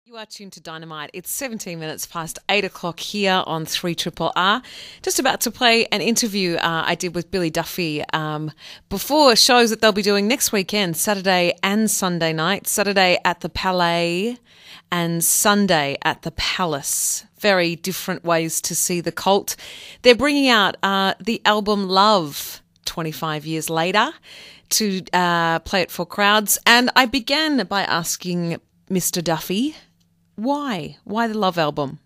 You are tuned to Dynamite. It's 17 minutes past 8 o'clock here on 3RRR. Just about to play an interview I did with Billy Duffy before shows that they'll be doing next weekend, Saturday and Sunday night. Saturday at the Palais and Sunday at the Palace. Very different ways to see the cult. They're bringing out the album Love 25 years later to play it for crowds. And I began by asking Mr. Duffy, why the Love album?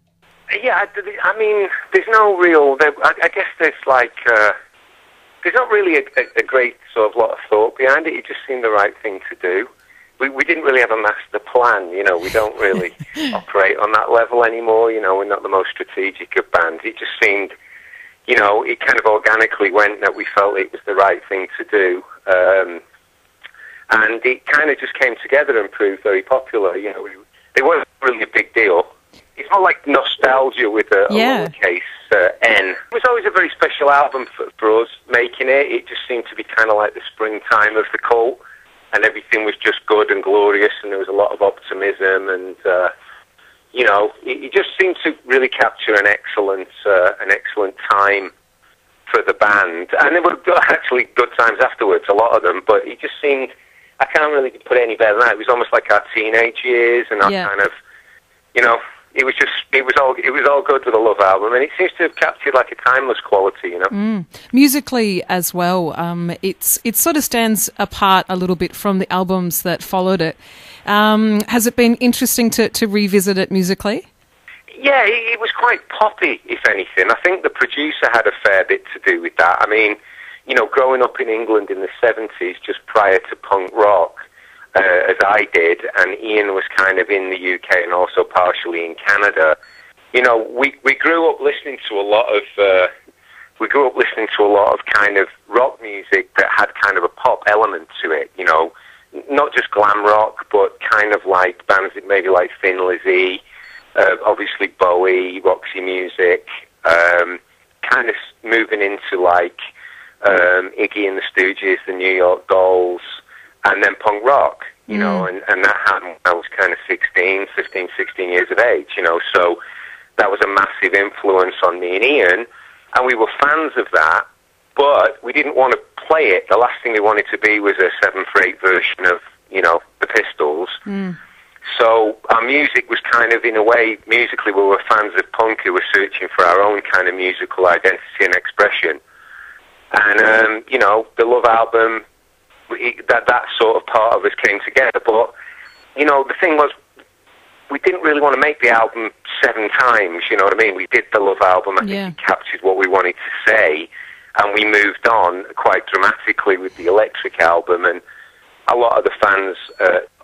Yeah, I mean, there's no real. I guess there's not really a great sort of lot of thought behind it. It just seemed the right thing to do. We didn't really have a master plan. You know, we don't really operate on that level anymore. You know, we're not the most strategic of bands. It just seemed, you know, it kind of organically went that we felt it was the right thing to do. And it kind of just came together and proved very popular. You know, it wasn't really a big deal. It's not like nostalgia with a lowercase N. It was always a very special album for us making it. It just seemed to be kind of like the springtime of the cult, and everything was just good and glorious, and there was a lot of optimism, and you know, it just seemed to really capture an excellent time for the band. And there were actually good times afterwards, a lot of them, but it just seemed, I can't really put it any better than that. It was almost like our teenage years, and our kind of, you know, it was all good with the Love album, and it seems to have captured like a timeless quality, you know. Musically as well, it sort of stands apart a little bit from the albums that followed it. Has it been interesting to revisit it musically? Yeah, it was quite poppy, if anything. I think the producer had a fair bit to do with that. I mean, you know, growing up in England in the 70s, just prior to punk rock, as I did, and Ian was kind of in the UK and also partially in Canada, you know, we grew up listening to a lot of kind of rock music that had kind of a pop element to it, you know, not just glam rock, but kind of like bands that maybe like Thin Lizzy, obviously Bowie, Roxy Music, kind of moving into like Iggy and the Stooges, the New York Dolls, and then punk rock, you know, and that happened when I was kind of 15 years of age, you know, so that was a massive influence on me and Ian, and we were fans of that, but we didn't want to play it. The last thing we wanted to be was a 7/8 version of, you know, the Pistols. So our music was kind of, in a way, musically we were fans of punk who were searching for our own kind of musical identity and expression. And, you know, the Love album, that sort of part of us came together. But, you know, the thing was, we didn't really want to make the album 7 times, you know what I mean? We did the Love album, I think it captured what we wanted to say, and we moved on quite dramatically with the Electric album, and a lot of the fans,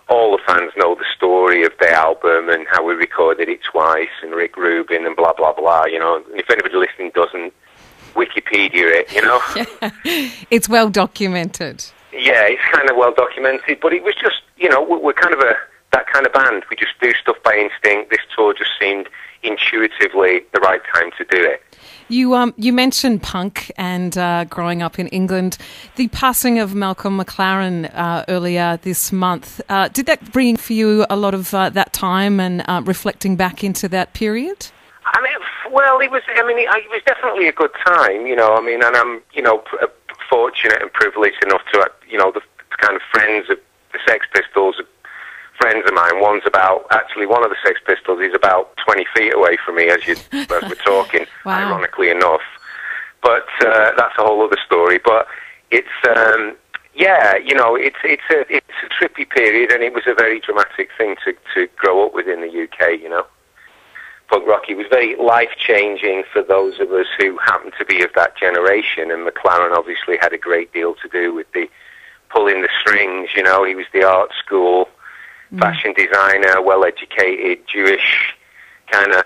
all the fans know the story of the album and how we recorded it twice, and Rick Rubin and blah, blah, blah, you know, and if anybody listening doesn't, Wikipedia it, you know? It's well documented. Yeah, it's kind of well documented, but it was just, you know, we're kind of that kind of band. We just do stuff by instinct. This tour just seemed intuitively the right time to do it. You mentioned punk and growing up in England. The passing of Malcolm McLaren earlier this month, did that bring for you a lot of that time and reflecting back into that period? I mean, well, it was definitely a good time, you know. I mean, and I'm, you know, fortunate and privileged enough to, you know, the kind of friends of the Sex Pistols, friends of mine. One of the Sex Pistols is about 20 feet away from me as we're talking, ironically enough. But that's a whole other story. But it's, yeah, you know, it's a trippy period, and it was a very dramatic thing to grow up with in the UK, you know. Punk rock, it was very life-changing for those of us who happened to be of that generation, and McLaren obviously had a great deal to do with the pulling the strings, you know. He was the art school fashion designer, well-educated, Jewish kind of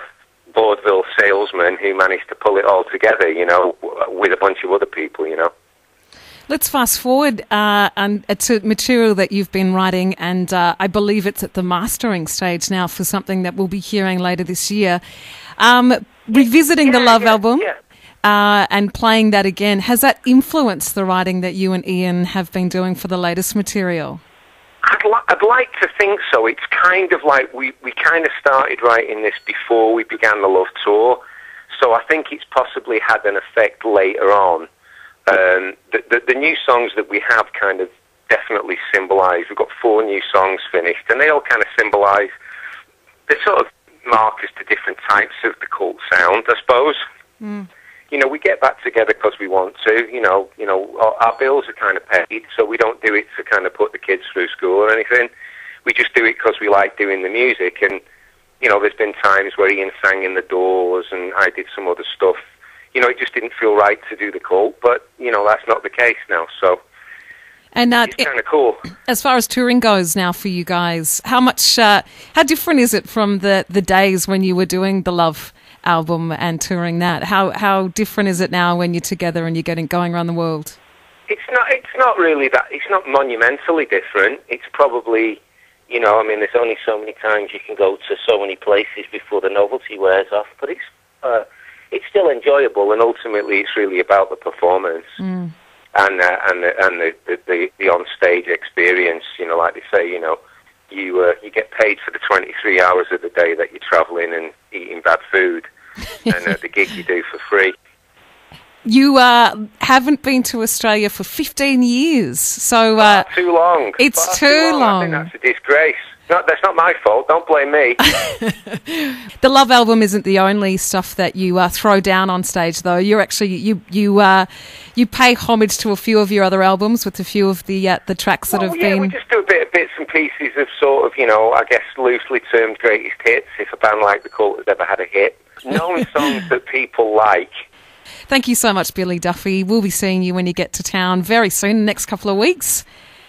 vaudeville salesman who managed to pull it all together, you know, with a bunch of other people, you know. Let's fast forward to material that you've been writing, and I believe it's at the mastering stage now for something that we'll be hearing later this year. Revisiting the Love album and playing that again, has that influenced the writing that you and Ian have been doing for the latest material? I'd like to think so. It's kind of like we kind of started writing this before we began the Love Tour, so I think it's possibly had an effect later on. The new songs that we have kind of definitely symbolise. We've got 4 new songs finished, and they all kind of symbolise. They're sort of markers to different types of the cult sound, I suppose. Mm. You know, we get back together because we want to. You know, our bills are kind of paid, so we don't do it to kind of put the kids through school or anything. We just do it because we like doing the music. And you know, there's been times where Ian sang in the Doors, and I did some other stuff. You know, it just didn't feel right to do the cult, but you know, that's not the case now. So. And it's kind of cool. As far as touring goes now for you guys, how different is it from the days when you were doing the Love album and touring that? How different is it now when you're together and you're going around the world? It's not really that. It's not monumentally different. It's probably, you know, I mean, there's only so many times you can go to so many places before the novelty wears off. But it's still enjoyable, and ultimately, it's really about the performance. Mm. And the on-stage experience, you know, like they say, you know, you get paid for the 23 hours of the day that you're travelling and eating bad food, and the gig you do for free. You haven't been to Australia for 15 years, so too long. It's too long. I think that's a disgrace. No, that's not my fault. Don't blame me. The Love album isn't the only stuff that you throw down on stage, though. You're actually you pay homage to a few of your other albums with a few of the tracks that have been. We just do a bits and pieces of sort of, you know, I guess loosely termed greatest hits. If a band like the Cult has ever had a hit, known songs that people like. Thank you so much, Billy Duffy. We'll be seeing you when you get to town very soon, the next couple of weeks.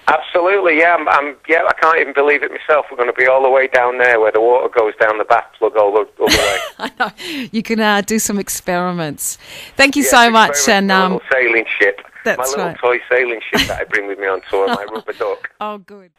Absolutely, yeah. I can't even believe it myself. We're going to be all the way down there where the water goes down the bath plug all the way. I know. You can do some experiments. Thank you so much. And my little sailing ship. That's my little right. toy sailing ship that I bring with me on tour, my rubber duck. Oh, good.